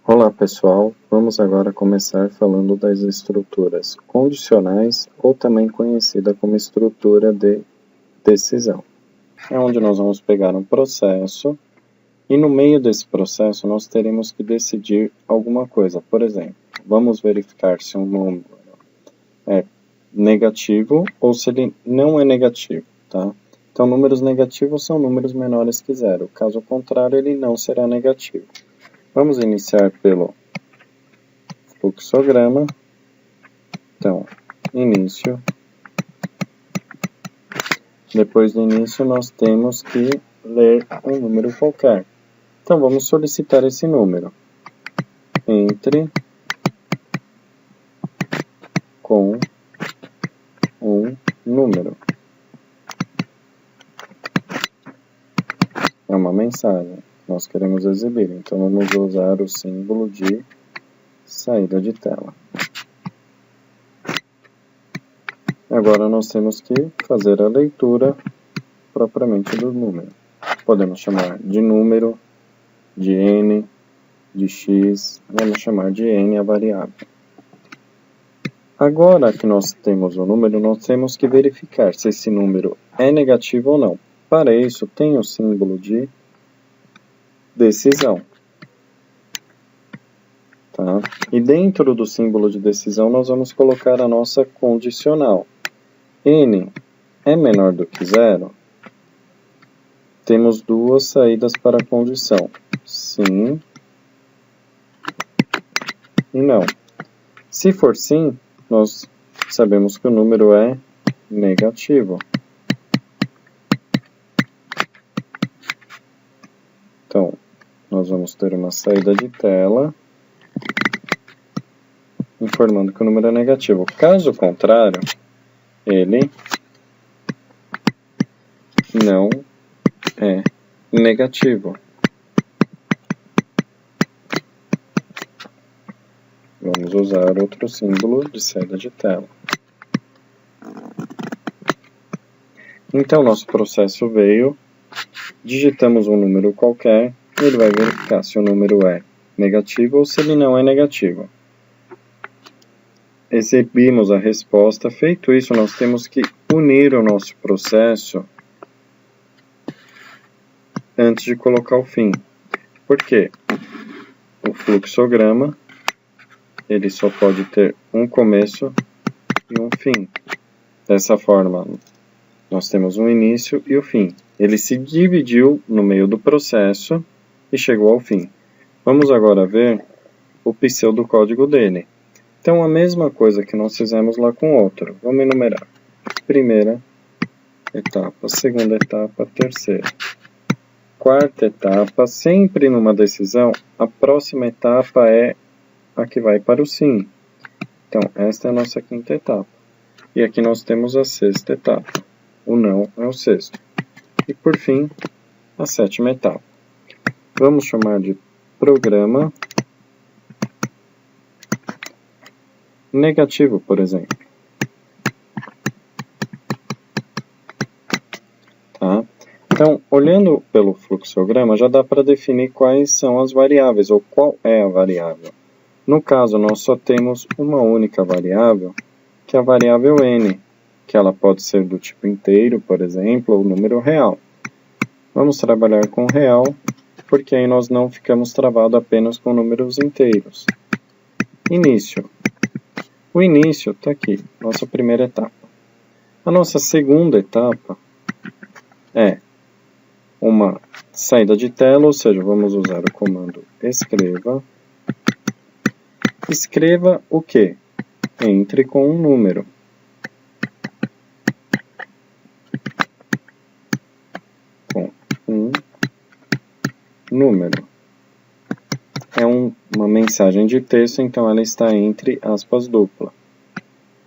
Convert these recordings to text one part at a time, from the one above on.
Olá pessoal, vamos agora começar falando das estruturas condicionais ou também conhecida como estrutura de decisão. É onde nós vamos pegar um processo e no meio desse processo nós teremos que decidir alguma coisa. Por exemplo, vamos verificar se um número é negativo ou se ele não é negativo, tá? Então números negativos são números menores que zero, caso contrário ele não será negativo. Vamos iniciar pelo fluxograma. Então, início. Depois do início, nós temos que ler um número qualquer. Então, vamos solicitar esse número. Entre com um número. É uma mensagem. Nós queremos exibir. Então, vamos usar o símbolo de saída de tela. Agora nós temos que fazer a leitura propriamente do número. Podemos chamar de número, de n, de x, vamos chamar de n a variável. Agora que nós temos o número, nós temos que verificar se esse número é negativo ou não. Para isso, tem o símbolo de decisão. Tá? E dentro do símbolo de decisão, nós vamos colocar a nossa condicional. N é menor do que zero? Temos duas saídas para a condição. Sim e não. Se for sim, nós sabemos que o número é negativo. Então, nós vamos ter uma saída de tela informando que o número é negativo. Caso contrário, ele não é negativo. Vamos usar outro símbolo de saída de tela. Então, nosso processo veio, digitamos um número qualquer, e ele vai verificar se o número é negativo ou se ele não é negativo. Exibimos a resposta. Feito isso, nós temos que unir o nosso processo antes de colocar o fim. Por quê? O fluxograma ele só pode ter um começo e um fim. Dessa forma, nós temos um início e o fim. Ele se dividiu no meio do processo e chegou ao fim. Vamos agora ver o pseudocódigo dele. Então, a mesma coisa que nós fizemos lá com o outro. Vamos enumerar. Primeira etapa, segunda etapa, terceira. Quarta etapa, sempre numa decisão, a próxima etapa é a que vai para o sim. Então, esta é a nossa quinta etapa. E aqui nós temos a sexta etapa. O não é o sexto. E, por fim, a sétima etapa. Vamos chamar de programa negativo, por exemplo. Tá? Então, olhando pelo fluxograma, já dá para definir quais são as variáveis, ou qual é a variável. No caso, nós só temos uma única variável, que é a variável n, que ela pode ser do tipo inteiro, por exemplo, ou número real. Vamos trabalhar com real, porque aí nós não ficamos travados apenas com números inteiros. Início. O início está aqui, nossa primeira etapa. A nossa segunda etapa é uma saída de tela, ou seja, vamos usar o comando escreva. Escreva o quê? Entre com um número. Com um número. É uma mensagem de texto, então ela está entre aspas dupla.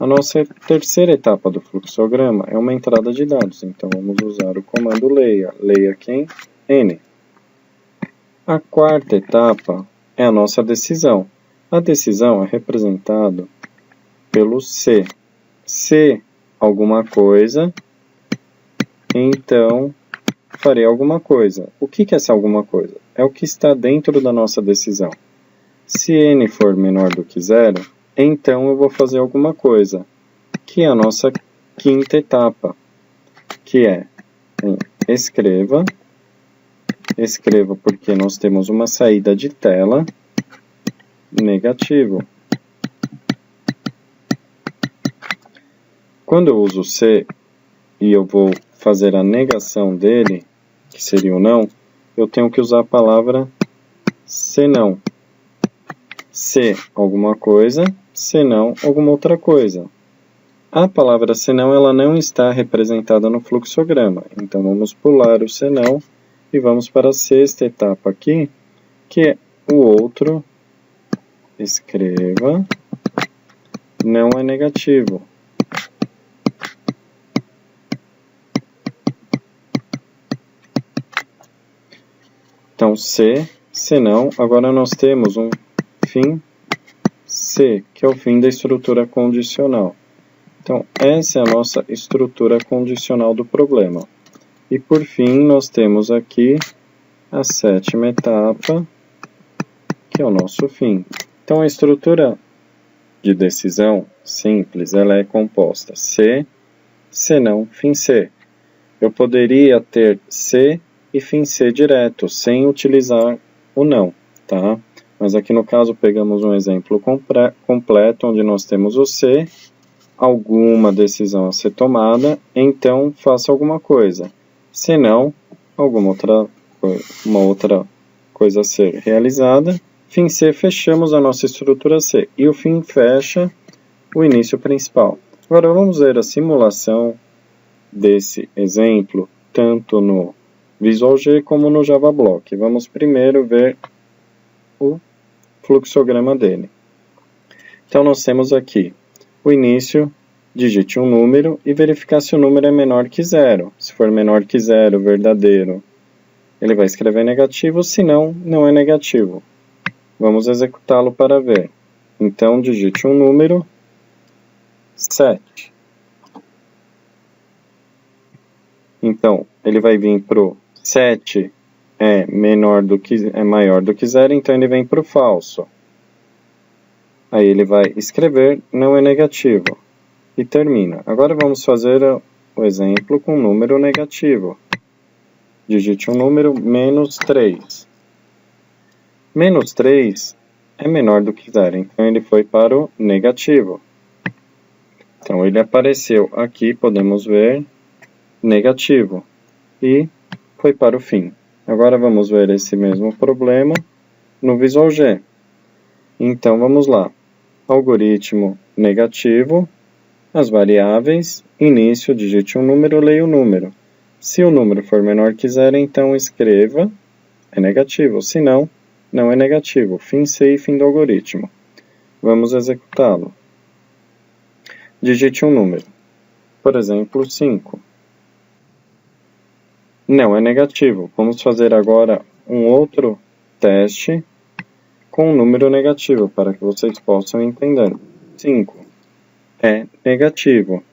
A nossa terceira etapa do fluxograma é uma entrada de dados, então vamos usar o comando leia. Leia quem? N. A quarta etapa é a nossa decisão. A decisão é representada pelo C. Se alguma coisa, então farei alguma coisa. O que é essa alguma coisa? É o que está dentro da nossa decisão. Se n for menor do que 0, então eu vou fazer alguma coisa, que é a nossa quinta etapa, que é escreva porque nós temos uma saída de tela negativo. Quando eu uso C e eu vou fazer a negação dele, que seria o não, eu tenho que usar a palavra senão. Se alguma coisa, senão alguma outra coisa. A palavra senão ela não está representada no fluxograma, então vamos pular o senão e vamos para a sexta etapa aqui, que é o outro, escreva, não é negativo. Então, se, senão, agora nós temos um fim C, que é o fim da estrutura condicional. Então, essa é a nossa estrutura condicional do problema. E, por fim, nós temos aqui a sétima etapa, que é o nosso fim. Então, a estrutura de decisão simples, ela é composta se, senão, fim C. Eu poderia ter C e fim C direto, sem utilizar o não, tá? Mas aqui no caso pegamos um exemplo completo, onde nós temos o C, alguma decisão a ser tomada, então faça alguma coisa. Se não, uma outra coisa a ser realizada. Fim C, fechamos a nossa estrutura C. E o fim fecha o início principal. Agora vamos ver a simulação desse exemplo, tanto no Visual G como no Java Block. Vamos primeiro ver o fluxograma dele. Então nós temos aqui o início, digite um número e verificar se o número é menor que 0. Se for menor que 0, verdadeiro, ele vai escrever negativo, se não, não é negativo. Vamos executá-lo para ver. Então digite um número, 7. Então, ele vai vir para o 7 é maior do que 0, então ele vem para o falso. Aí ele vai escrever, não é negativo. E termina. Agora vamos fazer o exemplo com número negativo. Digite um número, menos 3. Menos 3 é menor do que 0, então ele foi para o negativo. Então ele apareceu aqui, podemos ver, negativo. E foi para o fim. Agora vamos ver esse mesmo problema no Visual G. Então vamos lá. Algoritmo negativo, as variáveis, início, digite um número, leia o número. Se o número for menor que 0, então escreva, é negativo. Se não, não é negativo. Fim C e fim do algoritmo. Vamos executá-lo. Digite um número. Por exemplo, 5. Não é negativo. Vamos fazer agora um outro teste com um número negativo, para que vocês possam entender. 5 é negativo.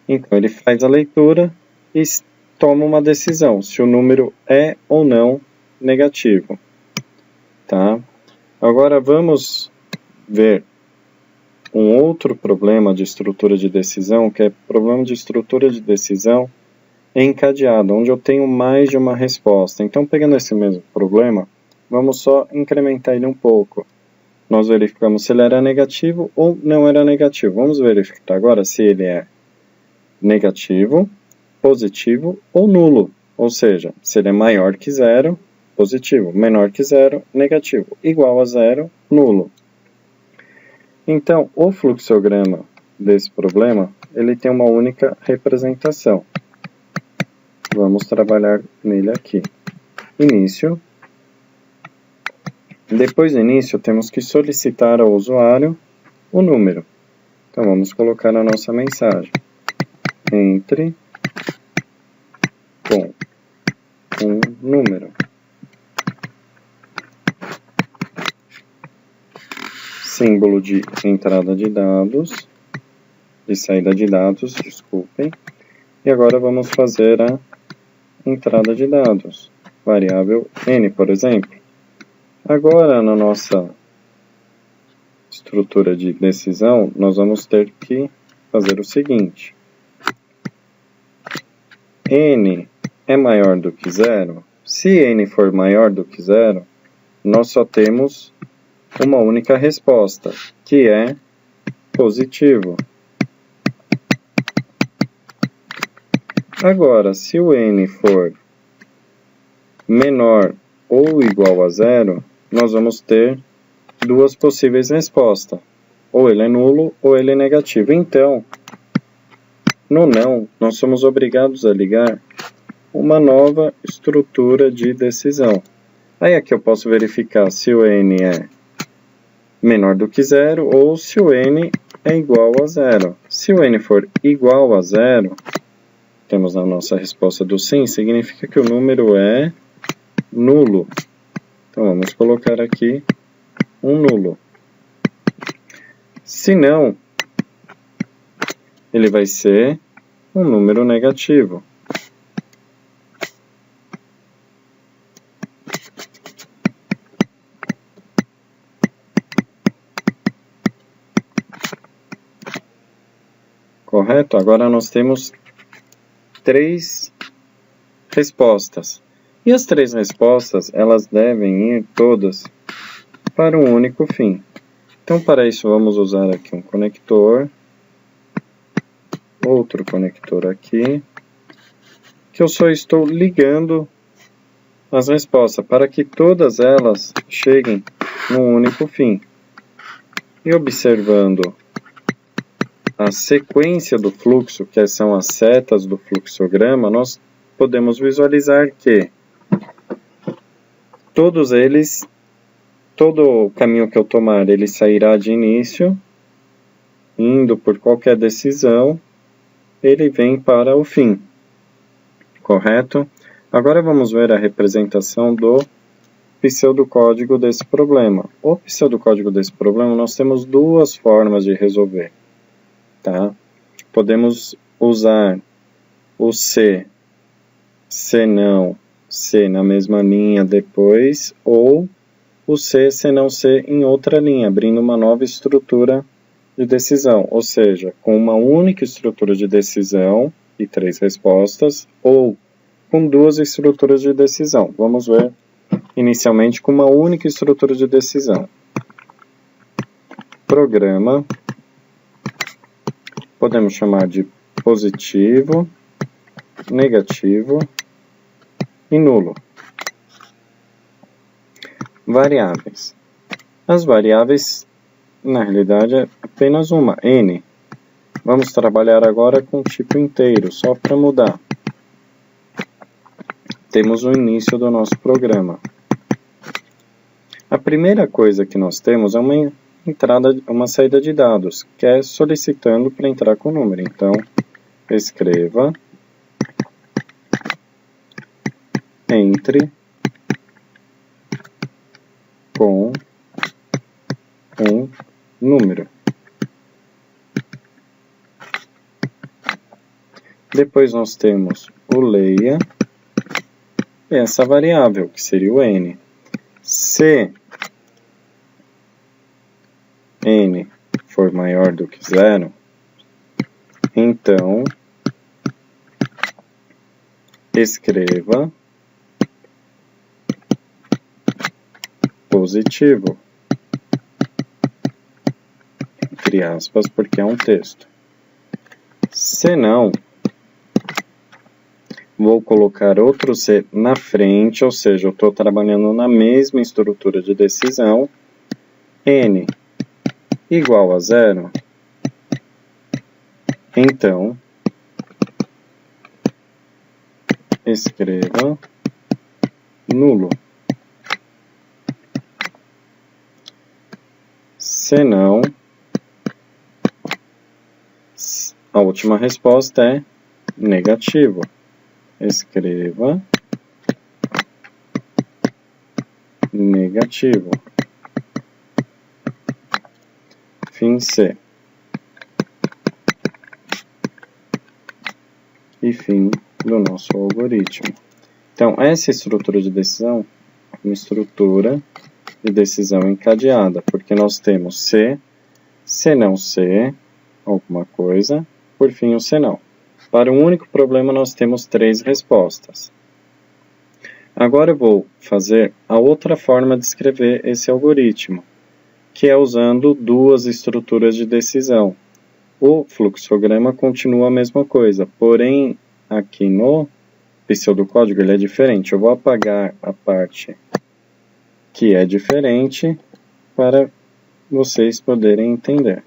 Então, ele faz a leitura e toma uma decisão, se o número é ou não negativo. Tá? Agora, vamos ver um outro problema de estrutura de decisão, que é problema de estrutura de decisão encadeado, onde eu tenho mais de uma resposta. Então, pegando esse mesmo problema, vamos só incrementar ele um pouco. Nós verificamos se ele era negativo ou não era negativo. Vamos verificar agora se ele é negativo, positivo ou nulo. Ou seja, se ele é maior que 0, positivo, menor que 0, negativo, igual a 0, nulo. Então, o fluxograma desse problema, ele tem uma única representação. Vamos trabalhar nele aqui. Início. Depois do início, temos que solicitar ao usuário o número. Então, vamos colocar a nossa mensagem. Entre com um número. Símbolo de entrada de dados, de saída de dados, desculpem. E agora vamos fazer a entrada de dados, variável n, por exemplo. Agora, na nossa estrutura de decisão, nós vamos ter que fazer o seguinte. N é maior do que zero? Se N for maior do que zero, nós só temos uma única resposta, que é positivo. Agora, se o N for menor ou igual a zero, nós vamos ter duas possíveis respostas. Ou ele é nulo ou ele é negativo. Então, no não, nós somos obrigados a ligar uma nova estrutura de decisão. Aí aqui eu posso verificar se o N é menor do que zero ou se o N é igual a zero. Se o N for igual a zero, temos a nossa resposta do sim, significa que o número é nulo. Então vamos colocar aqui um nulo. Se não, ele vai ser um número negativo. Correto? Agora nós temos 3 respostas. E as 3 respostas, elas devem ir todas para um único fim. Então, para isso, vamos usar aqui um conector, outro conector aqui, que eu só estou ligando as respostas para que todas elas cheguem num único fim. E observando a sequência do fluxo, que são as setas do fluxograma, nós podemos visualizar que todos eles, todo o caminho que eu tomar, ele sairá de início, indo por qualquer decisão, ele vem para o fim. Correto? Agora vamos ver a representação do pseudocódigo desse problema. O pseudocódigo desse problema, nós temos 2 formas de resolver. Tá? Podemos usar o C, C não, C na mesma linha depois, ou o C, C não, C em outra linha, abrindo uma nova estrutura de decisão, ou seja, com uma única estrutura de decisão e 3 respostas, ou com 2 estruturas de decisão. Vamos ver inicialmente com uma única estrutura de decisão. Programa, podemos chamar de positivo, negativo e nulo. Variáveis. As variáveis, na realidade, é apenas uma, N. Vamos trabalhar agora com tipo inteiro, só para mudar. Temos o início do nosso programa. A primeira coisa que nós temos é uma saída de dados, que é solicitando para entrar com o número. Então, escreva entre com um número. Depois nós temos o leia e essa variável, que seria o n. Se n for maior do que zero, então escreva positivo, entre aspas, porque é um texto. Se não, vou colocar outro C na frente, ou seja, eu estou trabalhando na mesma estrutura de decisão. N igual a zero, então escreva nulo. Se não, a última resposta é negativo. Escreva negativo. Fim C. E fim do nosso algoritmo. Então, essa estrutura de decisão é uma estrutura de decisão encadeada, porque nós temos se, se não se, alguma coisa, por fim o se não. Para um único problema nós temos 3 respostas. Agora eu vou fazer a outra forma de escrever esse algoritmo, que é usando 2 estruturas de decisão. O fluxograma continua a mesma coisa, porém aqui no pseudocódigo ele é diferente. Eu vou apagar a parte que é diferente para vocês poderem entender.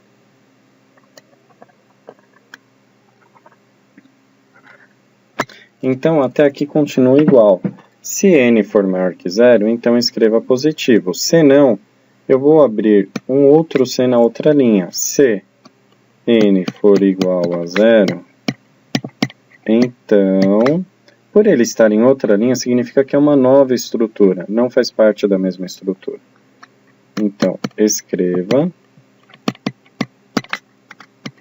Então, até aqui continua igual. Se n for maior que 0, então escreva positivo. Se não, eu vou abrir um outro se na outra linha. Se n for igual a 0, então, por ele estar em outra linha, significa que é uma nova estrutura, não faz parte da mesma estrutura. Então, escreva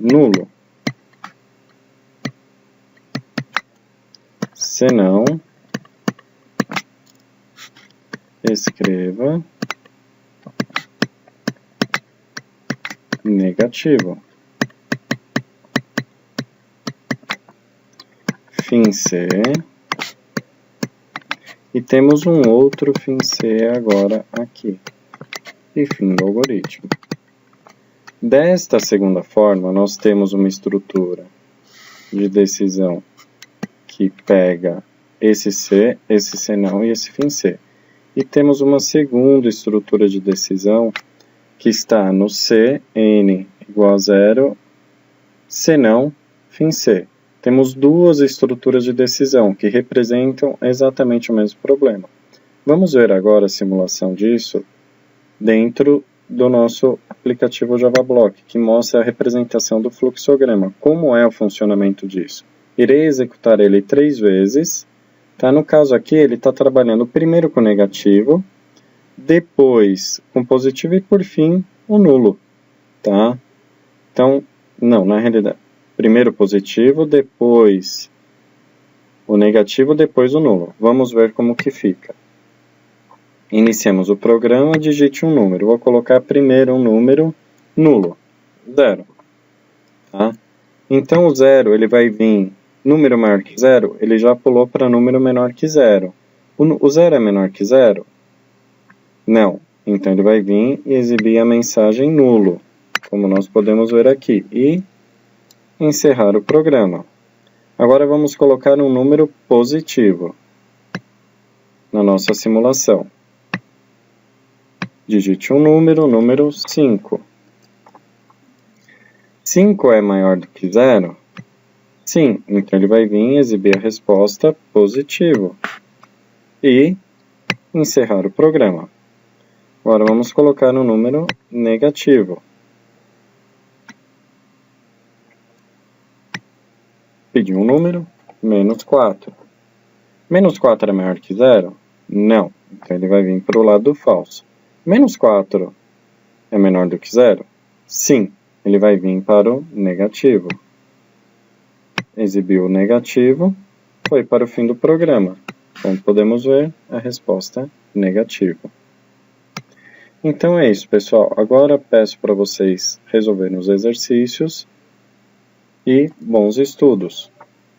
nulo. Se não, escreva negativo. Fim C. E temos um outro fim C agora aqui. E fim do algoritmo. Desta segunda forma, nós temos uma estrutura de decisão que pega esse C não e esse fim C. E temos uma segunda estrutura de decisão que está no C, n igual a 0, se não, fim C. Temos 2 estruturas de decisão que representam exatamente o mesmo problema. Vamos ver agora a simulação disso dentro do nosso aplicativo JavaBlock, que mostra a representação do fluxograma. Como é o funcionamento disso? Irei executar ele 3 vezes. Tá? No caso aqui, ele está trabalhando primeiro com negativo, depois com positivo e, por fim, o nulo. Tá? Então, não, na realidade, primeiro positivo, depois o negativo, depois o nulo. Vamos ver como que fica. Iniciamos o programa, digite um número. Vou colocar primeiro um número nulo, 0. Tá? Então, o 0 ele vai vir, número maior que 0, ele já pulou para número menor que 0. O 0 é menor que 0? Não. Então, ele vai vir e exibir a mensagem nulo, como nós podemos ver aqui, e encerrar o programa. Agora, vamos colocar um número positivo na nossa simulação. Digite um número 5. 5 é maior do que 0? Sim, então ele vai vir e exibir a resposta positivo. E encerrar o programa. Agora vamos colocar um número negativo. Pedir um número, menos 4. Menos 4 é maior que 0? Não, então ele vai vir para o lado falso. Menos 4 é menor do que 0? Sim, ele vai vir para o negativo. Exibiu o negativo, foi para o fim do programa. Como podemos ver, a resposta é negativa. Então é isso, pessoal. Agora peço para vocês resolverem os exercícios e bons estudos.